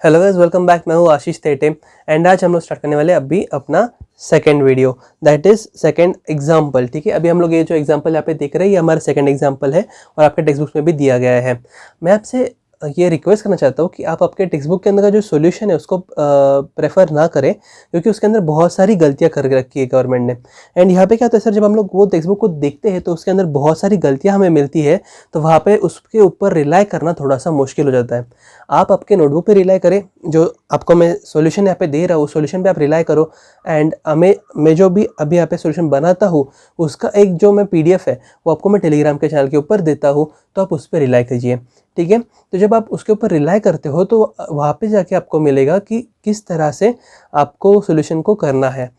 Hello guys, welcome back. मैं हूँ आशीष Tete and आज हम लोग स्टार्ट करने वाले अभी अपना second video, that is second example. ठीक है, अभी हम लोग ये जो एग्जाम्पल यहाँ पे देख रहे हैं ये हमारा सेकंड एग्जाम्पल है और आपके टेक्स्ट बुक में भी दिया गया है। मैं आपसे ये रिक्वेस्ट करना चाहता हूँ कि आप आपके टेक्स्ट बुक के अंदर का जो सॉल्यूशन है उसको प्रेफर ना करें, क्योंकि उसके अंदर बहुत सारी गलतियाँ करके रखी है गवर्नमेंट ने। एंड यहाँ पे क्या होता है सर, जब हम लोग वो टेक्स्ट बुक को देखते हैं तो उसके अंदर बहुत सारी गलतियाँ हमें मिलती है, तो वहाँ पे उसके ऊपर रिलाई करना थोड़ा सा मुश्किल हो जाता है। आप आपके नोटबुक पे रिलाई करें, जो आपको मैं सॉल्यूशन यहाँ पे दे रहा हूँ सॉल्यूशन पे आप रिलाई करो। एंड मैं जो भी अभी यहाँ पे सॉल्यूशन बनाता हूँ उसका एक जो मैं पीडीएफ है वो आपको मैं टेलीग्राम के चैनल के ऊपर देता हूँ, तो आप उस पर रिलाई कीजिए। ठीक है, तो जब आप उसके ऊपर रिलाई करते हो तो वहाँ पे जाके आपको मिलेगा कि किस तरह से आपको सॉल्यूशन को करना है।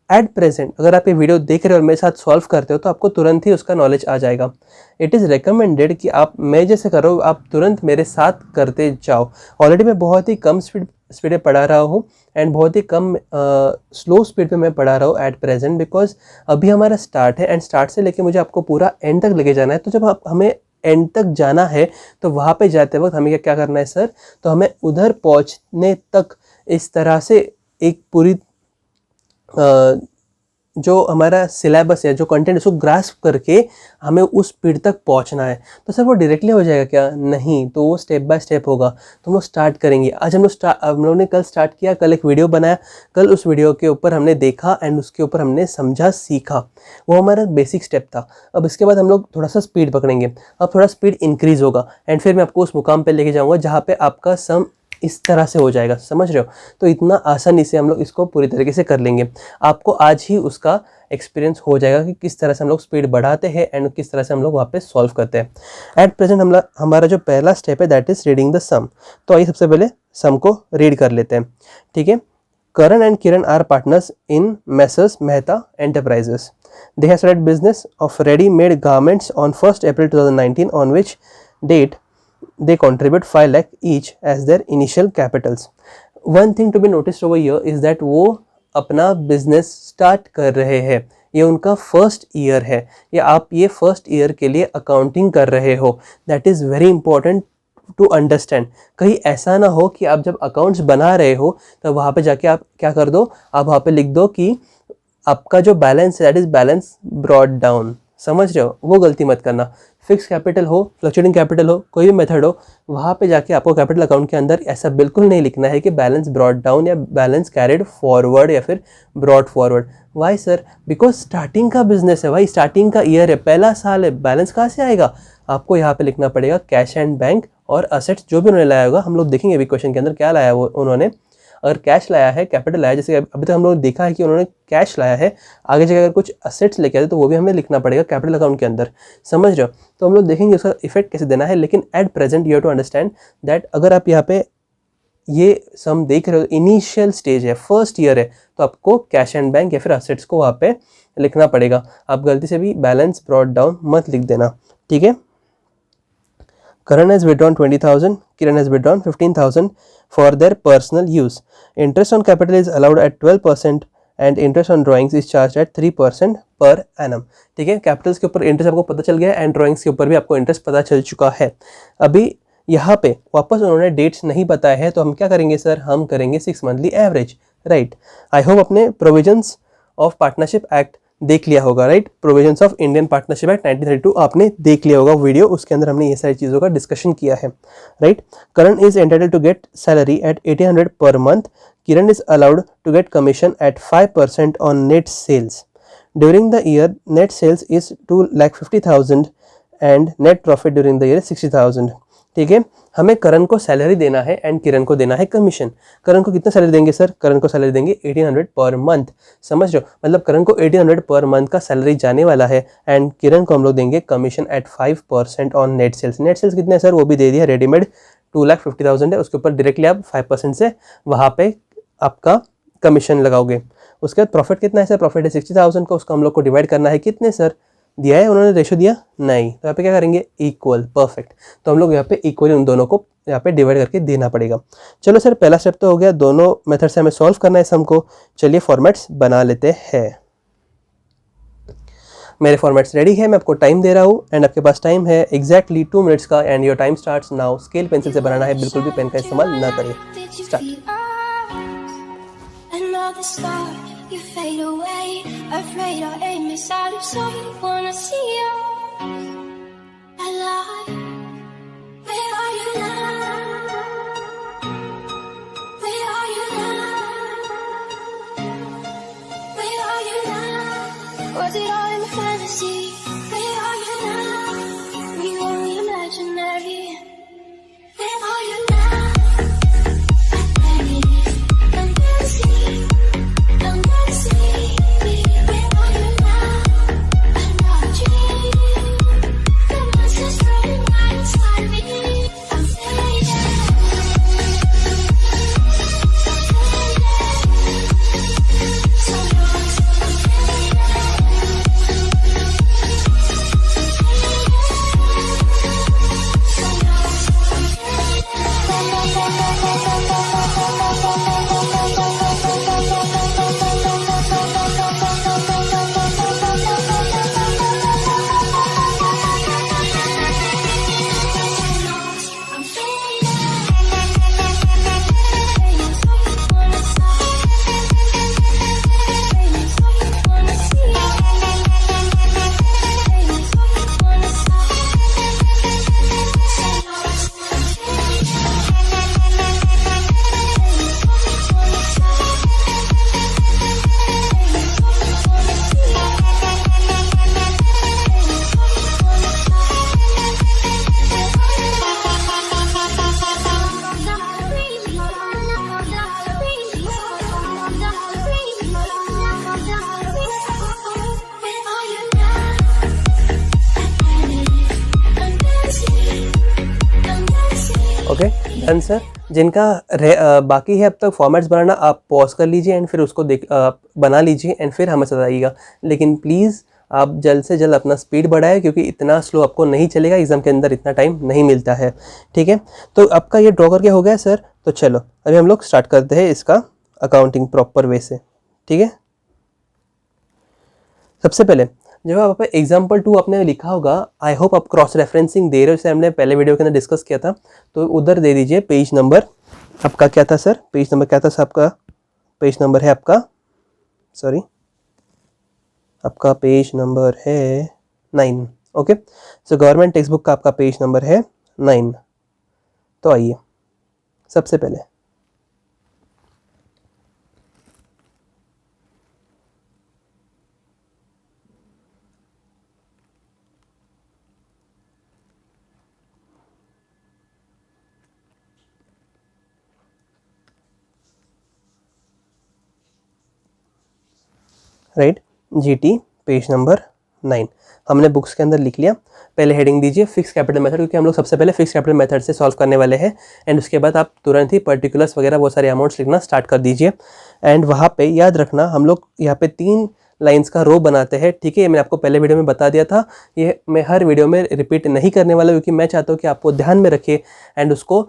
एट प्रेजेंट अगर आप ये वीडियो देख रहे हो और मेरे साथ सॉल्व करते हो तो आपको तुरंत ही उसका नॉलेज आ जाएगा। इट इज़ रिकमेंडेड कि आप मैं जैसे कर रहा हूँ आप तुरंत मेरे साथ करते जाओ। ऑलरेडी मैं बहुत ही कम स्पीड पे पढ़ा रहा हूँ एंड बहुत ही कम स्लो स्पीड पे मैं पढ़ा रहा हूँ एट प्रेजेंट, बिकॉज अभी हमारा स्टार्ट है एंड स्टार्ट से लेके मुझे आपको पूरा एंड तक लेके जाना है। तो जब हमें एंड तक जाना है तो वहाँ पे जाते वक्त हमें क्या करना है सर, तो हमें उधर पहुँचने तक इस तरह से एक पूरी जो हमारा सिलेबस है, जो कंटेंट उसको ग्रास्प करके हमें उस स्पीड तक पहुंचना है। तो सर वो डायरेक्टली हो जाएगा क्या? नहीं, तो वो स्टेप बाय स्टेप होगा। तो हम लोग स्टार्ट करेंगे। आज हम लोग ने कल स्टार्ट किया, कल एक वीडियो बनाया, कल उस वीडियो के ऊपर हमने देखा एंड उसके ऊपर हमने समझा सीखा। वो हमारा बेसिक स्टेप था। अब इसके बाद हम लोग थोड़ा सा स्पीड पकड़ेंगे, अब थोड़ा स्पीड इंक्रीज होगा एंड फिर मैं आपको उस मुकाम पर लेके जाऊँगा जहाँ पर आपका सम इस तरह से हो जाएगा। समझ रहे हो? तो इतना आसानी से हम लोग इसको पूरी तरीके से कर लेंगे। आपको आज ही उसका एक्सपीरियंस हो जाएगा कि किस तरह से हम लोग स्पीड बढ़ाते हैं एंड किस तरह से हम लोग वहाँ पे सॉल्व करते हैं। एट प्रेजेंट हमारा जो पहला स्टेप है दैट इज रीडिंग द सम। तो आइए सबसे पहले सम को रीड कर लेते हैं। ठीक है, Karan and Kiran are partners in messrs Mehta enterprises. They have started business of ready made garments on 1st April 2019, on which date they contribute 5 lakh each as their initial capitals. One thing to be noticed over here is that वो अपना business start कर रहे हैं, ये उनका first year है, या आप ये फर्स्ट ईयर के लिए अकाउंटिंग कर रहे हो। That is very important to understand. कहीं ऐसा ना हो कि आप जब अकाउंट्स बना रहे हो तो वहाँ पे जाके आप क्या कर दो, आप वहाँ पे लिख दो कि आपका जो बैलेंस है that is balance brought down. समझ रहे हो? वो गलती मत करना। फिक्स कैपिटल हो, फ्लक्चुएटिंग कैपिटल हो, कोई भी मेथड हो, वहाँ पे जाके आपको कैपिटल अकाउंट के अंदर ऐसा बिल्कुल नहीं लिखना है कि बैलेंस ब्रॉट डाउन या बैलेंस कैरिड फॉरवर्ड या फिर brought forward. Why sir? Because starting का बिजनेस है भाई, स्टार्टिंग का ईयर है, पहला साल है, बैलेंस कहाँ से आएगा? आपको यहाँ पे लिखना पड़ेगा कैश एंड बैंक और असेट्स जो भी उन्होंने लाया होगा। हम लोग देखेंगे अभी क्वेश्चन के अंदर क्या लाया वो उन्होंने। अगर कैश लाया है, कैपिटल लाया है, जैसे अभी तक हम लोग देखा है कि उन्होंने कैश लाया है, आगे जाकर अगर कुछ असेट्स लेके आए तो वो भी हमें लिखना पड़ेगा कैपिटल अकाउंट के अंदर। समझ रहे हो? तो हम लोग देखेंगे उसका इफेक्ट कैसे देना है। लेकिन at present you have to understand that अगर आप यहाँ पे ये सम देख रहे हो, इनिशियल स्टेज है, फर्स्ट ईयर है, तो आपको कैश एंड बैंक या फिर असेट्स को वहाँ पे लिखना पड़ेगा। आप गलती से भी बैलेंस ब्रॉट डाउन मत लिख देना। ठीक है, Karan has withdrawn 20,000, Kiran has withdrawn 15,000 for their personal use. Interest on capital is allowed at 12% and interest on drawings is charged at 3% per annum. ठीक है, कैपिटल्स के ऊपर इंटरेस्ट आपको पता चल गया एंड ड्राइंग्स के ऊपर भी आपको इंटरेस्ट पता चल चुका है। अभी यहाँ पे वापस उन्होंने डेट्स नहीं बताए हैं, तो हम क्या करेंगे सर, हम करेंगे 6 monthly average. Right, I hope अपने प्रोविजंस ऑफ पार्टनरशिप एक्ट देख लिया होगा। Right, provisions of Indian partnership act 1932 आपने देख लिया होगा वीडियो, उसके अंदर हमने ये सारी चीज़ों का डिस्कशन किया है। Right, Karan is entitled to get salary at 1800 per month. Kiran is allowed to get commission at 5% on net sales. During the year net sales is 2,50,000 and net profit during the year 60,000। ठीक है, हमें करण को salary देना है and किरण को देना है commission. करण को कितना सैलरी देंगे सर? करण को सैलरी देंगे 1800 पर मंथ। समझ रहे हो? मतलब करण को 1800 पर मंथ का सैलरी जाने वाला है एंड किरण को हम लोग देंगे commission at 5% on net sales. Net sales कितने सर? वो भी दे दिया, रेडीमेड 2,50,000 है, उसके ऊपर डायरेक्टली आप 5% से वहाँ पे आपका कमीशन लगाओगे। उसके बाद प्रॉफिट कितना है सर? प्रॉफिट है 60,000 का, उसको हम लोग को डिवाइड करना है कितने सर? दिया है उन्होंने, रेशो दिया नहीं, तो यहाँ पे क्या करेंगे, इक्वल। परफेक्ट, तो हम लोग यहाँ पे इक्वली उन दोनों को यहाँ पे डिवाइड करके देना पड़ेगा। चलो सर, पहला स्टेप तो हो गया, दोनों मेथड से हमें सॉल्व करना है सम को। चलिए फॉर्मेट्स बना लेते हैं। मेरे फॉर्मेट्स रेडी है, मैं आपको टाइम दे रहा हूँ एंड आपके पास टाइम है एग्जैक्टली 2 मिनट्स का and your time starts now. Scale pencil से बनाना है, बिल्कुल भी पेन का इस्तेमाल ना करें। Start. Another star, you fade away. Afraid our aim is out of sight. Wanna see you alive. Where are you now? Where are you now? Where are you now? Was it all in fantasy? Where are you now? We only imaginary. Where are you now? Okay done sir. जिनका बाकी है अब तक formats बनाना, आप pause कर लीजिए and फिर उसको बना लीजिए एंड फिर हमें बताइएगा। लेकिन प्लीज़ आप जल्द से जल्द अपना स्पीड बढ़ाएं, क्योंकि इतना स्लो आपको नहीं चलेगा, एग्जाम के अंदर इतना टाइम नहीं मिलता है। ठीक है, तो आपका ये ड्रॉ करके हो गया सर। तो चलो अभी हम लोग स्टार्ट करते हैं इसका अकाउंटिंग प्रॉपर वे से। ठीक है, सबसे पहले जब आप एग्जाम्पल 2 आपने लिखा होगा, आई होप आप क्रॉस रेफरेंसिंग दे रहे हो, जैसे हमने पहले वीडियो के अंदर डिस्कस किया था, तो उधर दे दीजिए पेज नंबर। आपका क्या था सर, पेज नंबर क्या था सर? आपका पेज नंबर है आपका, सॉरी, आपका पेज नंबर है 9। Okay, so government text book का आपका पेज नंबर है 9। तो आइए सबसे पहले राइट, जीटी पेज नंबर 9 हमने बुक्स के अंदर लिख लिया। पहले हेडिंग दीजिए फिक्स कैपिटल मेथड, क्योंकि हम लोग सबसे पहले फिक्स कैपिटल मेथड से सॉल्व करने वाले हैं। एंड उसके बाद आप तुरंत ही पर्टिकुलर्स वगैरह बहुत सारे अमाउंट्स लिखना स्टार्ट कर दीजिए। एंड वहाँ पे याद रखना, हम लोग यहाँ पे 3 लाइंस का रो बनाते हैं। ठीक है, मैंने आपको पहले वीडियो में बता दिया था, ये मैं हर वीडियो में रिपीट नहीं करने वाला, क्योंकि मैं चाहता हूँ कि आपको ध्यान में रखें एंड उसको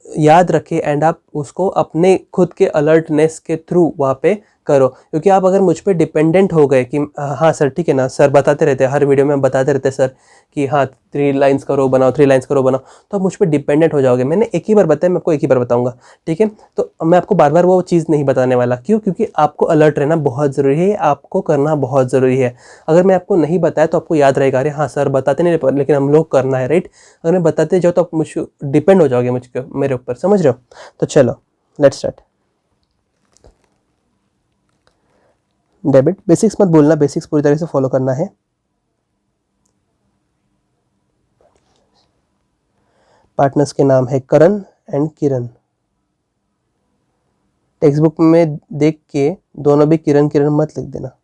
याद रखें एंड आप उसको अपने खुद के अलर्टनेस के थ्रू वहाँ पे करो। क्योंकि आप अगर मुझ पे डिपेंडेंट हो गए कि हाँ सर ठीक है ना, सर बताते रहते हैं हर वीडियो में, बताते रहते हैं सर कि हाँ 3 लाइंस का रो बनाओ, 3 लाइंस का रो बनाओ, तो आप मुझ पे डिपेंडेंट हो जाओगे। मैंने एक ही बार बताया, मैं आपको एक ही बार बताऊंगा। ठीक है, तो मैं आपको बार बार वो चीज़ नहीं बताने वाला। क्यों? क्योंकि आपको अलर्ट रहना बहुत ज़रूरी है, आपको करना बहुत ज़रूरी है। अगर मैं आपको नहीं बताया तो आपको याद रहेगा, अरे हाँ सर बताते नहीं लेकिन हम लोग करना है, राइट। अगर मैं बताते जाओ तो आप मुझ डिपेंड हो जाओगे मुझको, मेरे ऊपर, समझ रहे हो? तो चलो लेट्स स्टार्ट। डेबिट, बेसिक्स मत बोलना, बेसिक्स पूरी तरह से फॉलो करना है। पार्टनर्स के नाम है Karan and Kiran. Text book में देख के दोनों भी किरण किरण मत लिख देना।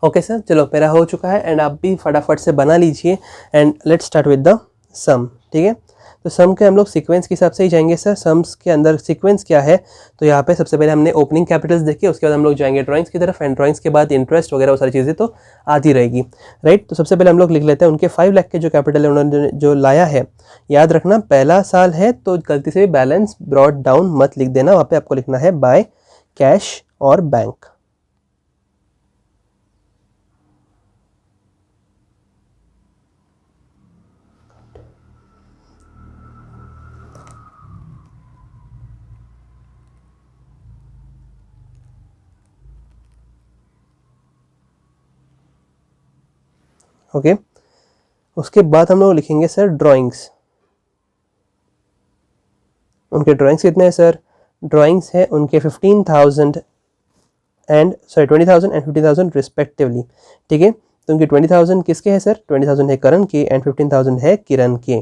ओके सर, चलो मेरा हो चुका है एंड आप भी फटाफट से बना लीजिए and let's start with the sum. ठीक है, तो सम के हम लोग सीक्वेंस के हिसाब से ही जाएंगे सर। सम्स के अंदर सीक्वेंस क्या है, तो यहाँ पे सबसे पहले हमने ओपनिंग कैपिटल्स देखे, उसके बाद हम लोग जाएंगे ड्राइंग्स की तरफ एंड ड्राइंग्स के बाद इंटरेस्ट वगैरह वो सारी चीज़ें तो आती रहेगी, राइट। तो सबसे पहले हम लोग लिख लेते हैं उनके 5 लाख के जो कैपिटल है उन्होंने जो लाया है। याद रखना पहला साल है तो गलती से भी बैलेंस ब्रॉट डाउन मत लिख देना, वहाँ पे आपको लिखना है बाय कैश और बैंक। ओके, उसके बाद हम लोग लिखेंगे सर ड्राइंग्स। उनके ड्राइंग्स कितने हैं सर, ड्राइंग्स है उनके 15,000 एंड 20,000 एंड 50,000 रिस्पेक्टिवली। ठीक है, तो उनके 20,000 किसके हैं सर, 20,000 है करण के एंड 15,000 है किरण के।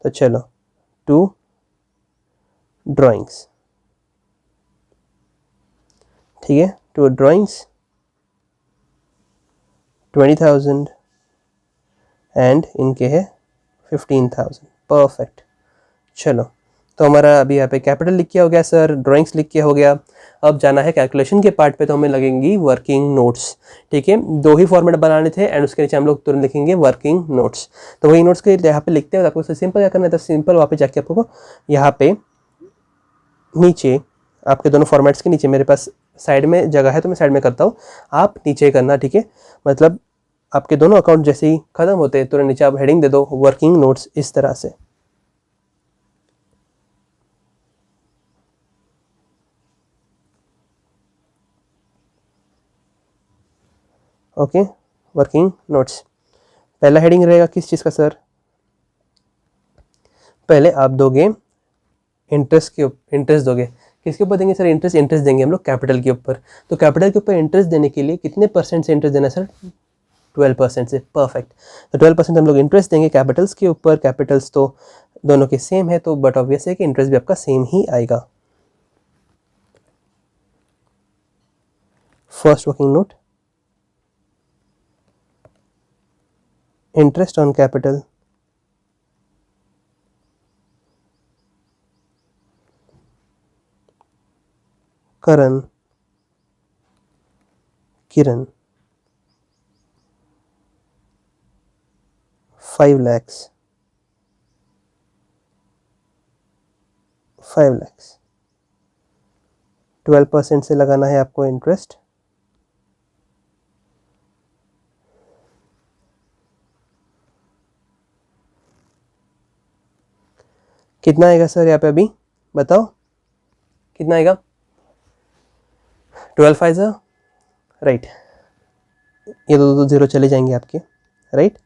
तो चलो 2 ड्राइंग्स, ठीक है, 2 ड्राइंग्स 20,000 एंड इनके है 15,000। परफेक्ट। चलो तो हमारा अभी यहाँ पे कैपिटल लिख के हो गया सर, ड्राइंग्स लिख के हो गया। अब जाना है कैलकुलेशन के पार्ट पे, तो हमें लगेंगी वर्किंग नोट्स। ठीक है, 2 ही फॉर्मेट बनाने थे एंड उसके नीचे हम लोग तुरंत लिखेंगे वर्किंग नोट्स। तो वही नोट्स के यहाँ पे लिखते हैं, आपको सिंपल क्या करना है, तो सिंपल वहाँ पे जाके आपको यहाँ पे नीचे आपके दोनों फॉर्मेट्स के नीचे, मेरे पास साइड में जगह है तो मैं साइड में करता हूँ, आप नीचे करना। ठीक है, मतलब आपके दोनों अकाउंट जैसे ही खत्म होते हैं तुरंत नीचे आप हेडिंग दे दो वर्किंग नोट्स, इस तरह से। Okay, working notes. पहला हेडिंग रहेगा किस चीज़ का सर, पहले आप दोगे इंटरेस्ट दोगे, किसके ऊपर देंगे सर, इंटरेस्ट देंगे हम लोग कैपिटल के ऊपर। तो कैपिटल के ऊपर इंटरेस्ट देने के लिए कितने परसेंट से इंटरेस्ट देना सर, 12% से। परफेक्ट, तो 12% हम लोग इंटरेस्ट देंगे कैपिटल्स के ऊपर। कैपिटल्स तो दोनों के सेम है, तो बट ऑब्वियस है कि इंटरेस्ट भी आपका सेम ही आएगा। First working note, interest on capital Karan Kiran 5 lakhs 12% से लगाना है आपको इंटरेस्ट। कितना आएगा सर यहाँ पे, अभी बताओ कितना आएगा, 12 5 राइट, ये दो जीरो चले जाएंगे आपके, राइट।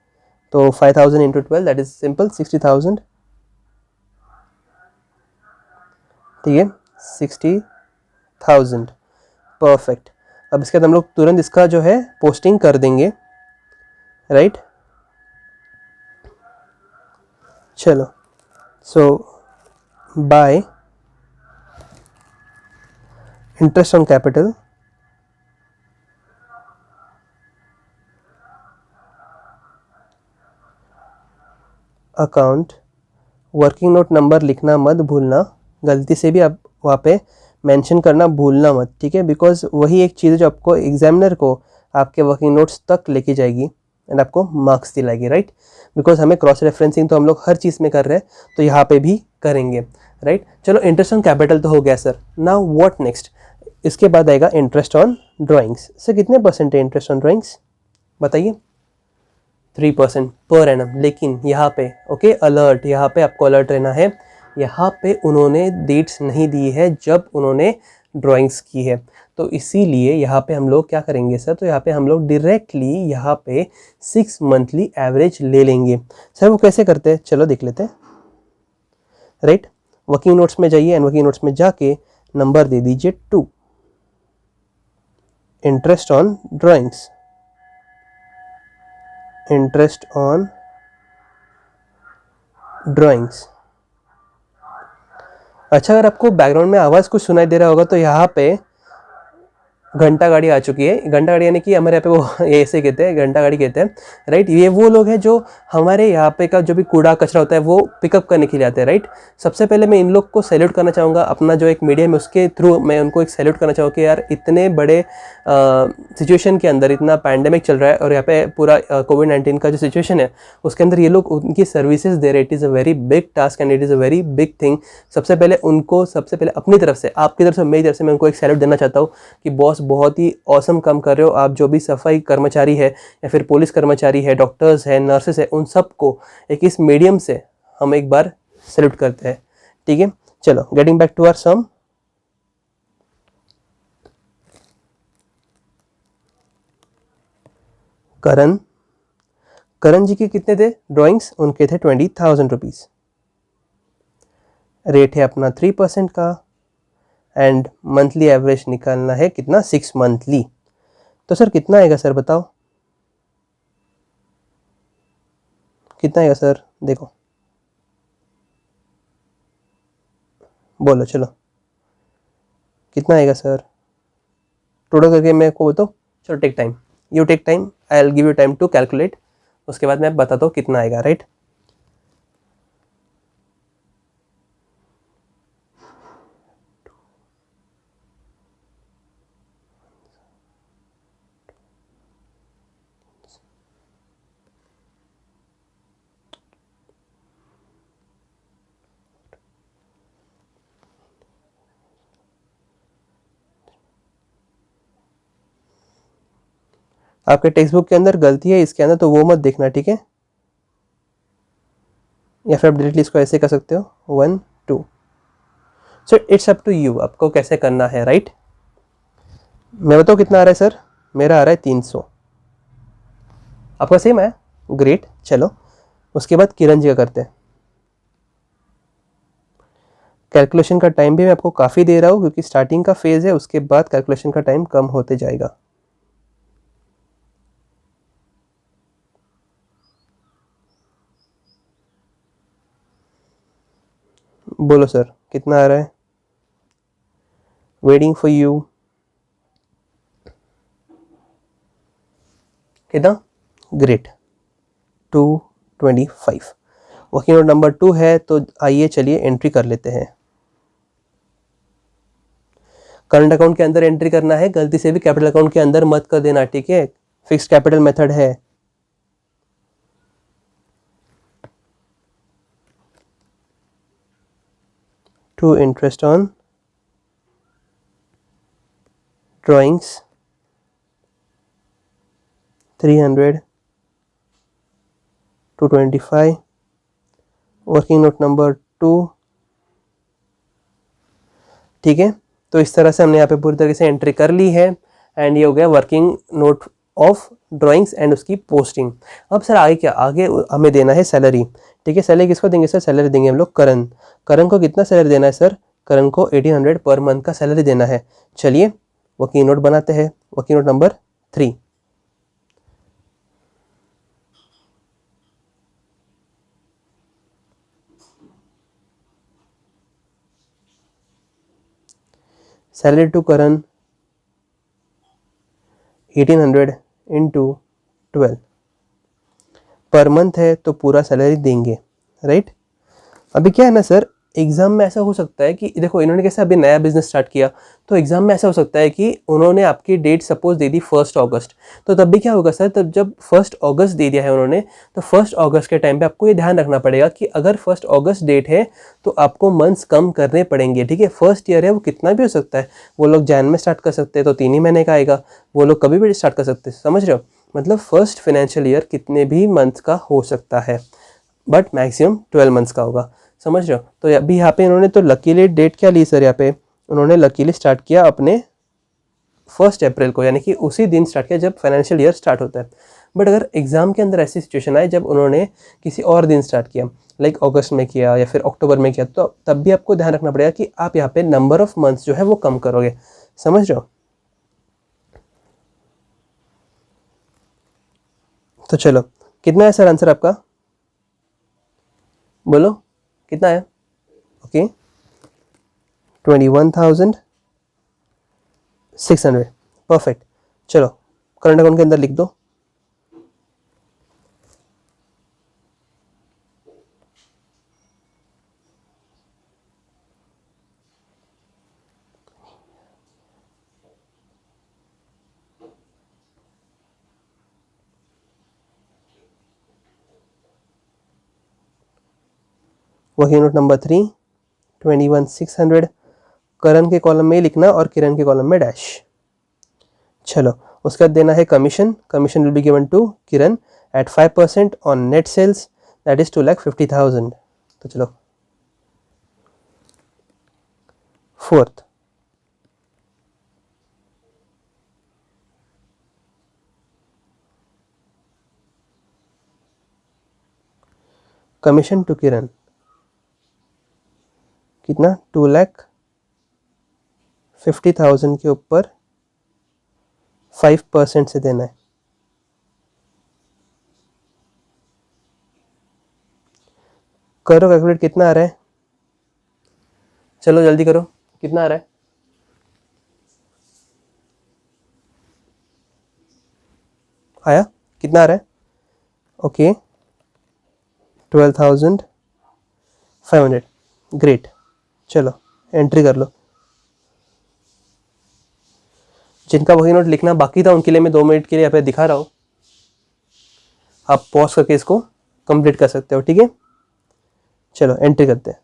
तो 5,000 इंटू 12 दैट इज सिंपल 60,000। ठीक है, 60,000। परफेक्ट। अब इसके बाद हम लोग तुरंत इसका जो है पोस्टिंग कर देंगे, राइट। चलो, so by interest on capital account, working note number लिखना मत भूलना, गलती से भी आप वहाँ पे मेंशन करना भूलना मत। ठीक है, बिकॉज वही एक चीज़ है जो आपको एग्जामिनर को आपके वर्किंग नोट्स तक लेके जाएगी एंड आपको मार्क्स दिलाएगी, राइट। बिकॉज हमें क्रॉस रेफरेंसिंग तो हम लोग हर चीज़ में कर रहे हैं, तो यहाँ पे भी करेंगे, राइट। चलो इंटरेस्ट ऑन कैपिटल तो हो गया सर। नाउ व्हाट नेक्स्ट, इसके बाद आएगा इंटरेस्ट ऑन ड्राइंग्स। सर कितने परसेंट है इंटरेस्ट ऑन ड्राइंग्स बताइए, 3% पर एनम। लेकिन यहाँ पे ओके अलर्ट, यहाँ पे आपको अलर्ट रहना है, यहाँ पे उन्होंने डेट्स नहीं दी है जब उन्होंने ड्राइंग्स की है, तो इसीलिए यहाँ पे हम लोग क्या करेंगे सर, तो यहाँ पे हम लोग डायरेक्टली यहाँ पे 6 मंथली एवरेज ले लेंगे। सर वो कैसे करते हैं, चलो देख लेते हैं, राइट। वर्किंग नोट्स में जाइए एंड वर्किंग नोट्स में जाके नंबर दे दीजिए 2, interest on drawings, interest on drawings. अच्छा, अगर आपको बैकग्राउंड में आवाज़ कुछ सुनाई दे रहा होगा तो यहाँ पे घंटा गाड़ी आ चुकी है। घंटा गाड़ी यानी कि हमारे यहाँ पे वो ये ऐसे कहते हैं, घंटा गाड़ी कहते हैं, राइट। ये वो लोग हैं जो हमारे यहाँ पे का जो भी कूड़ा कचरा होता है वो पिकअप करने के लिए आते हैं, राइट। सबसे पहले मैं इन लोग को सैल्यूट करना चाहूँगा, अपना जो एक मीडियम है उसके थ्रू मैं उनको एक सैल्यूट करना चाहूँगा कि यार इतने बड़े सिचुएशन के अंदर, इतना पैंडेमिक चल रहा है और यहाँ पे पूरा कोविड-19 का जो सिचुएशन है उसके अंदर ये लोग उनकी सर्विसेज दे रहे। It is a very big task and it is a very big thing. सबसे पहले उनको, सबसे पहले अपनी तरफ से, आपकी तरफ से, मेरी तरफ से मैं उनको एक सैल्यूट देना चाहता हूँ कि बॉस बहुत ही ऑसम काम कर रहे हो आप। जो भी सफाई कर्मचारी है या फिर पुलिस कर्मचारी है, डॉक्टर्स है, नर्सेस है, उन सबको एक इस मीडियम से हम एक बार सैल्यूट करते हैं, ठीक है। चलो, गेटिंग बैक टू आवर सम। करण जी के कितने थे ड्राइंग्स? उनके थे 20,000 रुपीज़। रेट है अपना 3% का एंड मंथली एवरेज निकालना है कितना? 6 मंथली। तो सर कितना आएगा सर, बताओ कितना आएगा सर? देखो बोलो, चलो कितना आएगा सर? टोटल करके मेरे को बताओ। चलो take time, you take time, I will give you time to calculate. उसके बाद मैं बताता हूँ कितना आएगा, राइट। आपके टेक्स्ट बुक के अंदर गलती है इसके अंदर, तो वो मत देखना, ठीक है। या फिर आप डायरेक्टली इसको ऐसे कर सकते हो, 1 2। So it's up to you, आपको कैसे करना है, राइट। मैं बताऊँ कितना आ रहा है सर? मेरा आ रहा है 300। आपका सेम है, ग्रेट। चलो उसके बाद किरण जी का करते हैं। कैलकुलेशन का टाइम भी मैं आपको काफ़ी दे रहा हूँ क्योंकि स्टार्टिंग का फेज़ है, उसके बाद कैलकुलेशन का टाइम कम होते जाएगा। बोलो सर कितना आ रहा है? Waiting for you. कितना? ग्रेट, 225। वर्किंग नोट नंबर 2 है, तो आइए चलिए एंट्री कर लेते हैं। करंट अकाउंट के अंदर एंट्री करना है, गलती से भी कैपिटल अकाउंट के अंदर मत कर देना, ठीक है। फिक्स्ड कैपिटल मेथड है। To interest on drawings 300 225। Working note number 2, ठीक है। तो इस तरह से हमने यहाँ पे पूरी तरीके से एंट्री कर ली है एंड ये हो गया working note of drawings and उसकी पोस्टिंग। अब सर आगे क्या? आगे हमें देना है सैलरी, ठीक है। सैलरी किसको देंगे सर? सैलरी देंगे हम लोग करण को कितना सैलरी देना है सर? करण को 1800 पर मंथ का सैलरी देना है। चलिए वर्किंग नोट बनाते हैं। Working note number 3। Salary to Karan 1800 into 12 per month है, तो पूरा सैलरी देंगे, राइट। अभी क्या है ना सर, एग्जाम में ऐसा हो सकता है कि देखो इन्होंने कैसे अभी नया बिजनेस स्टार्ट किया, तो एग्जाम में ऐसा हो सकता है कि उन्होंने आपकी डेट सपोज दे दी 1 अगस्त, तो तब भी क्या होगा सर, तब जब 1 अगस्त दे दिया है उन्होंने, तो 1 अगस्त के टाइम पे आपको ये ध्यान रखना पड़ेगा कि अगर 1 अगस्त डेट है तो आपको मंथ्स कम करने पड़ेंगे, ठीक है। फर्स्ट ईयर है वो कितना भी हो सकता है, वो लोग जैन में स्टार्ट कर सकते हैं तो 3 ही महीने का आएगा, वो लोग कभी भी स्टार्ट कर सकते हैं, समझ रहे हो। मतलब फर्स्ट फाइनेंशियल ईयर कितने भी मंथ्स का हो सकता है, बट मैक्सिमम 12 मंथ्स का होगा, समझ रहे हो। तो अभी यहाँ पे इन्होंने तो लकीली डेट क्या ली सर? यहाँ पे उन्होंने लकीली स्टार्ट किया अपने 1 अप्रैल को, यानी कि उसी दिन स्टार्ट किया जब फाइनेंशियल ईयर स्टार्ट होता है। बट अगर एग्जाम के अंदर ऐसी सिचुएशन आए जब उन्होंने किसी और दिन स्टार्ट किया, लाइक अगस्त में किया या फिर अक्टूबर में किया, तो तब भी आपको ध्यान रखना पड़ेगा कि आप यहाँ पे नंबर ऑफ मंथ्स जो है वो कम करोगे, समझ रहे हो। तो चलो कितना है सर आंसर आपका? बोलो कितना है? Okay 21,600 perfect. चलो करंट अकाउंट के अंदर लिख दो। वर्किंग नोट नंबर 3, 21,600 करण के कॉलम में लिखना और किरण के कॉलम में डैश। चलो उसके बाद देना है commission. Commission will be given to Kiran at 5% on net sales, that is 2,50,000। तो चलो फोर्थ, कमीशन टू किरण कितना 2,50,000 के ऊपर 5% से देना है। करो कैलकुलेट, कितना आ रहा है? चलो जल्दी करो, कितना आ रहा है? आया? कितना आ रहा है? ओके 12,500। ग्रेट। चलो एंट्री कर लो। जिनका वही नोट लिखना बाकी था उनके लिए मैं 2 मिनट के लिए यहाँ पे दिखा रहा हूँ, आप पॉज करके इसको कंप्लीट कर सकते हो, ठीक है? चलो एंट्री करते हैं।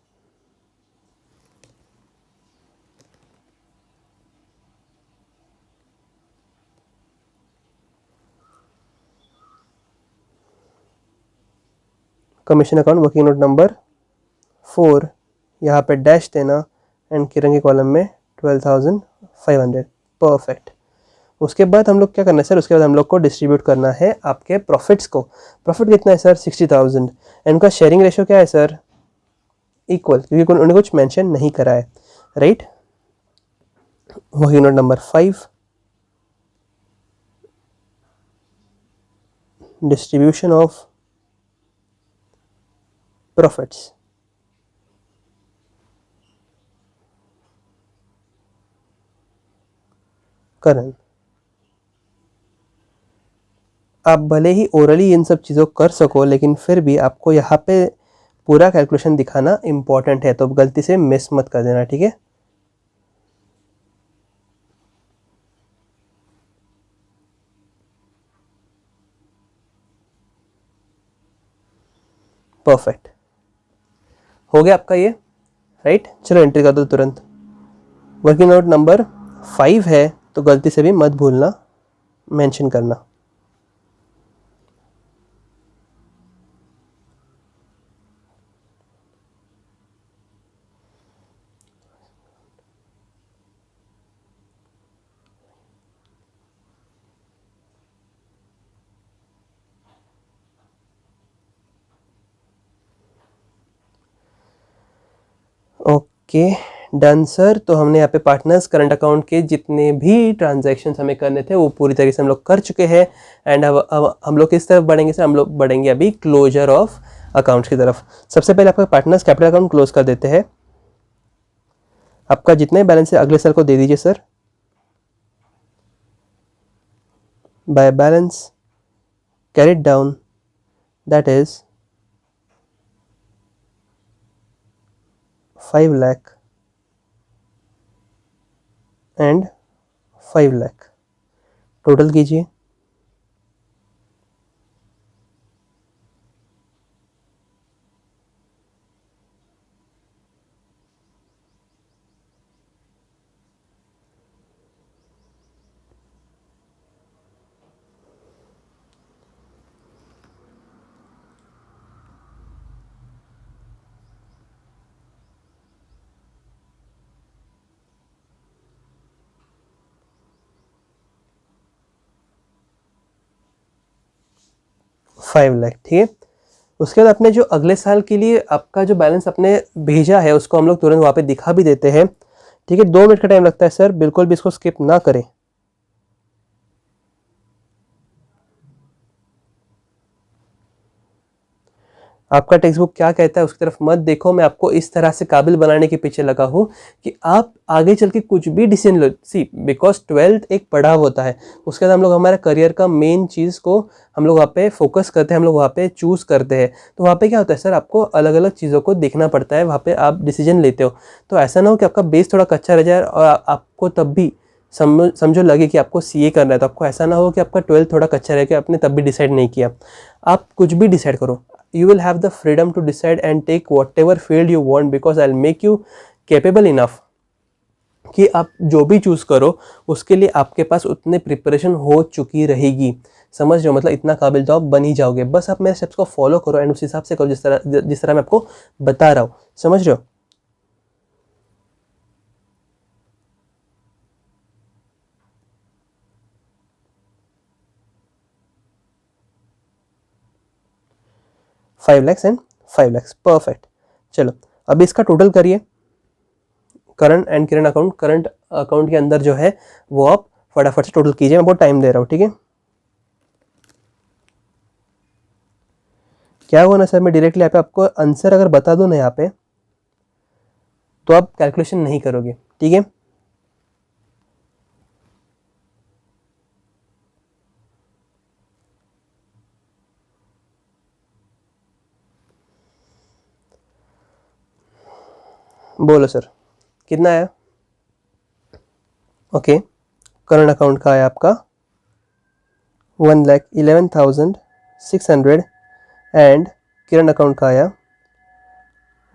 Commission account working note number 4, यहाँ पे डैश देना एंड किरण के कॉलम में 12,500। परफेक्ट। उसके बाद हम लोग क्या करना है सर? उसके बाद हम लोग को डिस्ट्रीब्यूट करना है आपके प्रॉफिट्स को। प्रॉफिट कितना है सर? 60,000। एंड उनका शेयरिंग रेशियो क्या है सर? इक्वल, क्योंकि उन्होंने कुछ मेंशन नहीं करा है, राइट? वही note number 5, distribution of profits. Karan, आप भले ही ओरली इन सब चीज़ों कर सको, लेकिन फिर भी आपको यहाँ पे पूरा कैलकुलेशन दिखाना इम्पॉर्टेंट है, तो गलती से मिस मत कर देना, ठीक है? परफेक्ट, हो गया आपका ये, राइट? चलो एंट्री कर दो तुरंत। वर्किंग नोट नंबर 5 है, तो गलती से भी मत भूलना मेंशन करना। Okay done sir. तो हमने यहाँ पे पार्टनर्स करंट अकाउंट के जितने भी ट्रांजैक्शंस हमें करने थे वो पूरी तरीके से हम लोग कर चुके हैं। एंड अब हम लोग किस तरफ बढ़ेंगे सर? हम लोग बढ़ेंगे अभी क्लोजर ऑफ अकाउंट्स की तरफ। सबसे पहले आपका पार्टनर्स कैपिटल अकाउंट क्लोज कर देते हैं। आपका जितने बैलेंस है अगले सर को दे दीजिए sir, by balance carried down, that is 5 lakh and 5 lakh total कीजिए। फाइव लाख, ठीक है। उसके बाद अपने जो अगले साल के लिए आपका जो बैलेंस अपने भेजा है उसको हम लोग तुरंत वहाँ पे दिखा भी देते हैं, ठीक है। 2 मिनट का टाइम लगता है सर, बिल्कुल भी इसको स्किप ना करें। आपका टेक्स्ट बुक क्या कहता है उसकी तरफ मत देखो। मैं आपको इस तरह से काबिल बनाने के पीछे लगा हूँ कि आप आगे चल के कुछ भी decision low. C because 12th एक पड़ाव होता है, उसके बाद हम लोग हमारे करियर का मेन चीज़ को हम लोग वहाँ पे फोकस करते हैं, हम लोग वहाँ पे चूज़ करते हैं। तो वहाँ पे क्या होता है सर, आपको अलग अलग चीज़ों को देखना पड़ता है, वहाँ पे आप डिसीजन लेते हो। तो ऐसा ना हो कि आपका बेस थोड़ा कच्चा रह जाए और आपको तब भी समझो लगे कि आपको सीए करना है। तो आपको ऐसा ना हो कि आपका 12th थोड़ा कच्चा रह गया, आपने तब भी डिसाइड नहीं किया। आप कुछ भी डिसाइड करो, you will have the freedom to decide and take whatever field you want because I'll make you capable enough कि आप जो भी चूज़ करो उसके लिए आपके पास उतने प्रिपरेशन हो चुकी रहेगी। समझ रहे हो, मतलब इतना काबिल तो आप बन ही जाओगे। बस आप मेरे स्टेप्स को फॉलो करो एंड उस हिसाब से करो जिस तरह मैं आपको बता रहा हूँ। समझ रहे हो? Five lakhs and 5 lakhs, perfect. चलो अभी इसका टोटल करिए, current and Kiran account. Current account के अंदर जो है वो आप फटाफट से टोटल कीजिए, मैं बहुत टाइम दे रहा हूँ, ठीक है? क्या हुआ ना सर, मैं डायरेक्टली यहाँ पे आपको आंसर अगर बता दूँ ना यहाँ पे, तो आप कैलकुलेशन नहीं करोगे, ठीक है? बोलो सर कितना आया? ओके, करंट अकाउंट का आया आपका 1,11,600 एंड किरण अकाउंट का आया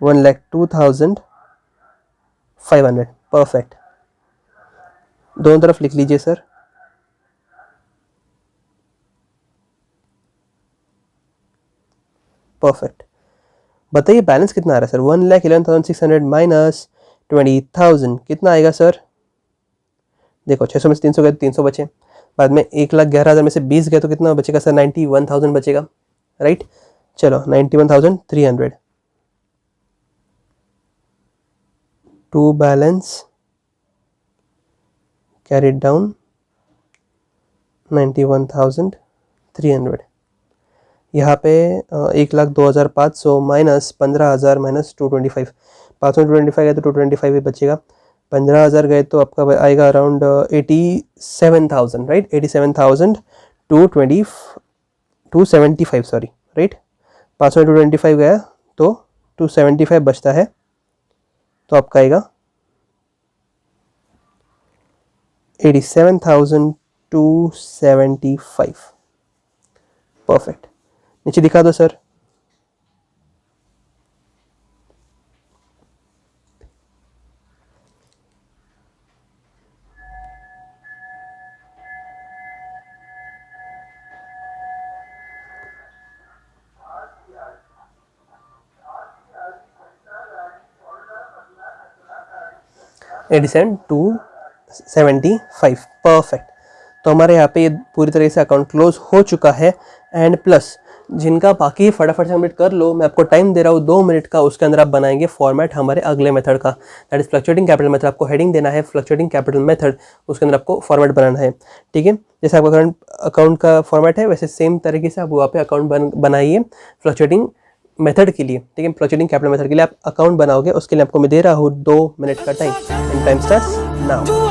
1,02,500। परफेक्ट, दोनों तरफ लिख लीजिए सर। परफेक्ट, बताइए बैलेंस कितना आ रहा है सर? 1,11,600 माइनस 20,000 कितना आएगा सर? देखो 600 में से 300 गए तो 300 बचे, बाद में 1,11,000 में से 20 गए तो कितना बचेगा सर? 91,000 बचेगा, राइट? चलो 91,300 टू बैलेंस कैरिड डाउन 91,300। यहाँ पे 1,02,500 माइनस 15,000 माइनस 225, 525 गए तो 225 ही बचेगा। 15,000 गए तो आपका आएगा अराउंड 87,000, राइट? 87,000 275 sorry, right? 500 225 गया तो 275 बचता है, तो आपका आएगा 87,275। परफेक्ट, नीचे दिखा दो सर। $87,275, परफेक्ट। तो हमारे यहाँ पे ये पूरी तरह से अकाउंट क्लोज हो चुका है। एंड प्लस जिनका बाकी फटाफट से कंप्लीट कर लो, मैं आपको टाइम दे रहा हूँ 2 मिनट का, उसके अंदर आप बनाएंगे फॉर्मेट हमारे अगले मेथड का, that is fluctuating capital method. आपको हेडिंग देना है फ्लक्चुएटिंग कैपिटल मेथड, उसके अंदर आपको फॉर्मेट बनाना है, ठीक है? जैसे आपका करंट अकाउंट का फॉर्मेट है वैसे सेम तरीके से आप वहाँ पे अकाउंट बनाइए फ्लक्चुएटिंग मेथड के लिए, ठीक है? फ्लक्चुएटिंग कैपिटल मेथड के लिए आप अकाउंट बनाओगे, उसके लिए आपको मैं दे रहा हूँ 2 मिनट का time and time starts now.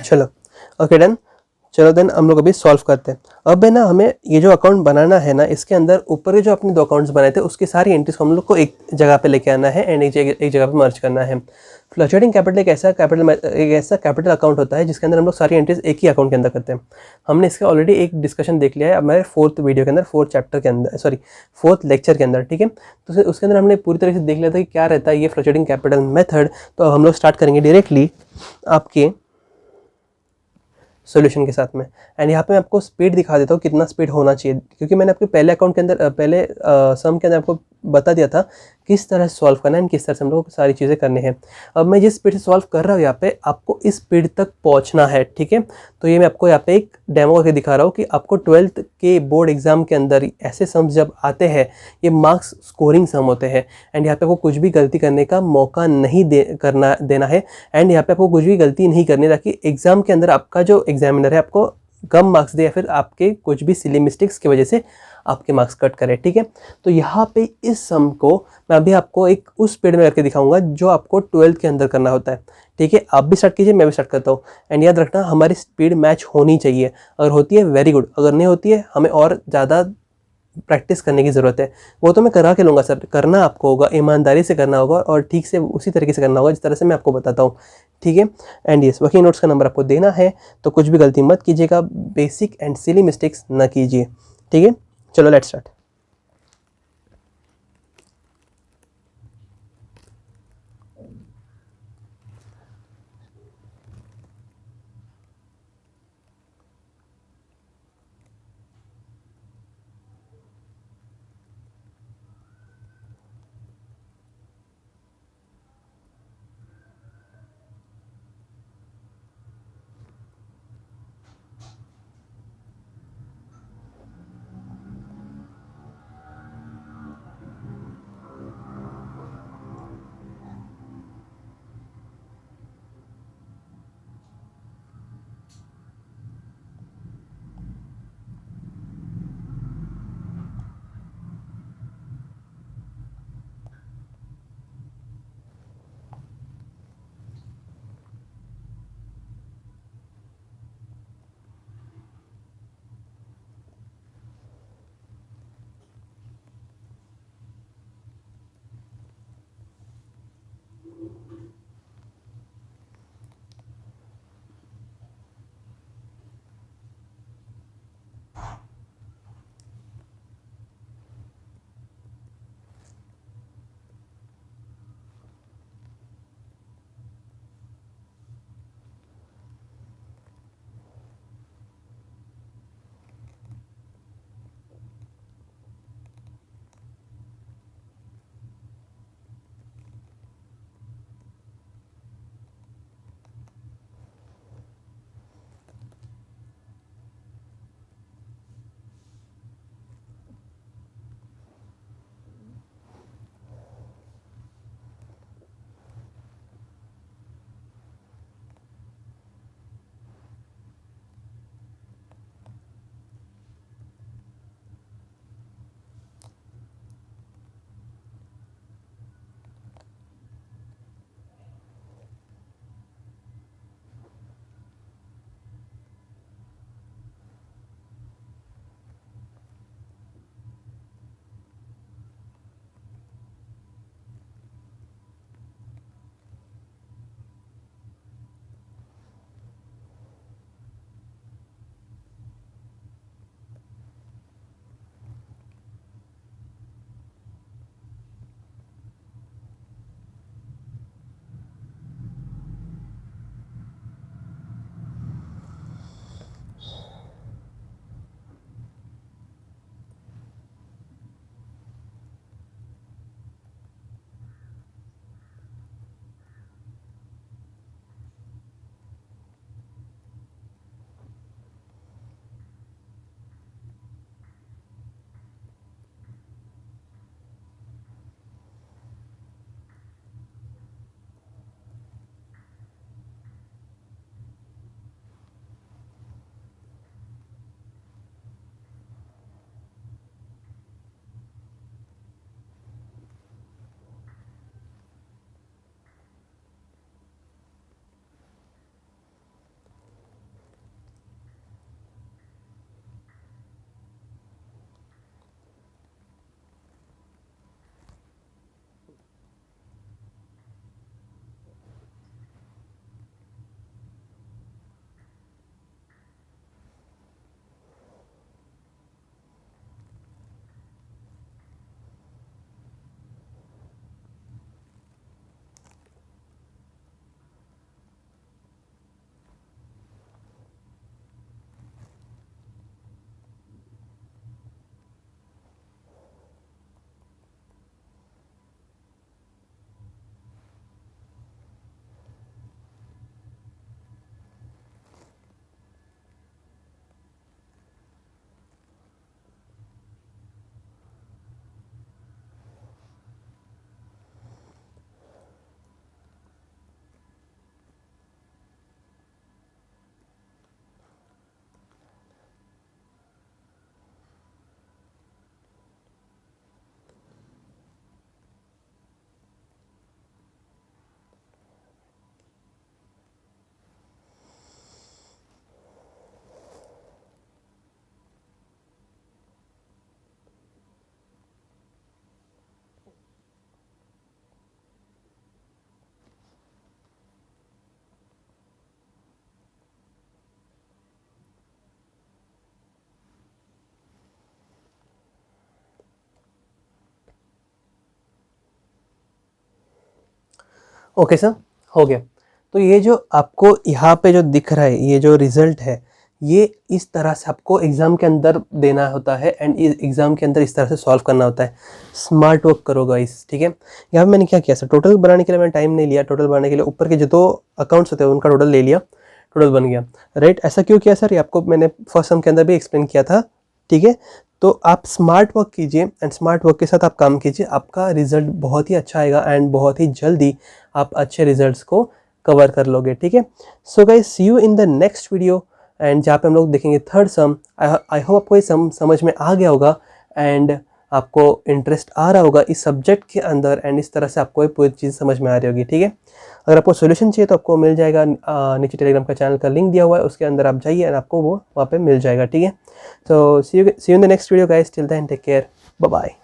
चलो ओके डन। चलो देन हम लोग अभी सॉल्व करते हैं। अब है ना हमें ये जो अकाउंट बनाना है ना, इसके अंदर ऊपर के जो अपने 2 अकाउंट्स बनाए थे उसकी सारी एंट्रीज को हम लोग को एक जगह पे लेके आना है एंड एक जगह पे मर्ज करना है। फ्लक्चुएटिंग कैपिटल एक ऐसा कैपिटल अकाउंट होता है जिसके अंदर हम लोग सारी एंट्रीज एक ही अकाउंट के अंदर करते हैं। हमने इसका ऑलरेडी एक डिस्कशन देख लिया है हमारे 4th वीडियो के अंदर, 4th चैप्टर के अंदर, सॉरी 4th लेक्चर के अंदर, ठीक है। तो उसके अंदर हमने पूरी तरह से देख लिया था कि क्या रहता है ये फ्लक्चुएटिंग कैपिटल मेथड। तो अब हम लोग स्टार्ट करेंगे डायरेक्टली आपके सॉल्यूशन के साथ में। एंड यहाँ पे मैं आपको स्पीड दिखा देता हूँ कितना स्पीड होना चाहिए, क्योंकि मैंने आपके पहले अकाउंट के अंदर पहले सम के अंदर आपको बता दिया था किस तरह से सॉल्व करना है एंड किस तरह से हम लोग को सारी चीज़ें करनी है। अब मैं जिस स्पीड से सॉल्व कर रहा हूँ यहाँ पे आपको इस स्पीड तक पहुँचना है, ठीक है। तो ये मैं आपको यहाँ पे एक डेमो करके दिखा रहा हूँ कि आपको 12th के बोर्ड एग्जाम के अंदर ऐसे सम्स जब आते हैं ये मार्क्स स्कोरिंग सम होते हैं एंड यहाँ पे आपको कुछ भी गलती करने का मौका नहीं देना है एंड यहाँ पे आपको कुछ भी गलती नहीं करनी ताकि एग्जाम के अंदर आपका जो एग्जामिनर है आपको कम मार्क्स दे या फिर आपके कुछ भी सिली मिस्टेक्स की वजह से आपके मार्क्स कट करे, ठीक है। तो यहाँ पे इस सम को मैं अभी आपको एक उस स्पीड में करके दिखाऊंगा जो आपको 12th के अंदर करना होता है, ठीक है। आप भी स्टार्ट कीजिए, मैं भी स्टार्ट करता हूँ। एंड याद रखना हमारी स्पीड मैच होनी चाहिए, अगर होती है वेरी गुड, अगर नहीं होती है हमें और ज़्यादा प्रैक्टिस करने की ज़रूरत है। वो तो मैं करा के लूँगा सर, करना आपको होगा, ईमानदारी से करना होगा और ठीक से उसी तरीके से करना होगा जिस तरह से मैं आपको बताता हूँ, ठीक है। एंड यस, वर्किंग नोट्स का नंबर आपको देना है तो कुछ भी गलती मत कीजिएगा, बेसिक एंड सिली मिस्टेक्स ना कीजिए, ठीक है। चलो लेट्स स्टार्ट। ओके सर, हो गया। तो ये जो आपको यहाँ पे जो दिख रहा है, ये जो रिजल्ट है, ये इस तरह से आपको एग्ज़ाम के अंदर देना होता है एंड एग्ज़ाम के अंदर इस तरह से सॉल्व करना होता है। स्मार्ट वर्क करो गाइस, ठीक है। यहाँ पे मैंने क्या किया सर, टोटल बनाने के लिए मैंने टाइम नहीं लिया। टोटल बनाने के लिए ऊपर के जो 2 अकाउंट्स होते हैं उनका टोटल ले लिया, टोटल बन गया, राइट। ऐसा क्यों किया सर, ये आपको मैंने फर्स्ट सम के अंदर भी एक्सप्लेन किया था, ठीक है। तो आप स्मार्ट वर्क कीजिए एंड स्मार्ट वर्क के साथ आप काम कीजिए, आपका रिजल्ट बहुत ही अच्छा आएगा एंड बहुत ही जल्दी आप अच्छे रिजल्ट्स को कवर कर लोगे, ठीक है। So guys, see you in the next video and जहाँ पे हम लोग देखेंगे थर्ड सम। आई होप आपको ये सम समझ में आ गया होगा एंड आपको इंटरेस्ट आ रहा होगा इस सब्जेक्ट के अंदर एंड इस तरह से आपको ये पूरी चीज़ समझ में आ रही होगी, ठीक है। अगर आपको सोल्यूशन चाहिए तो आपको मिल जाएगा, नीचे टेलीग्राम का चैनल का लिंक दिया हुआ है, उसके अंदर आप जाइए एंड आपको वो वहाँ पे मिल जाएगा, ठीक है। तो see you in the next video guys, till then take care, bye bye.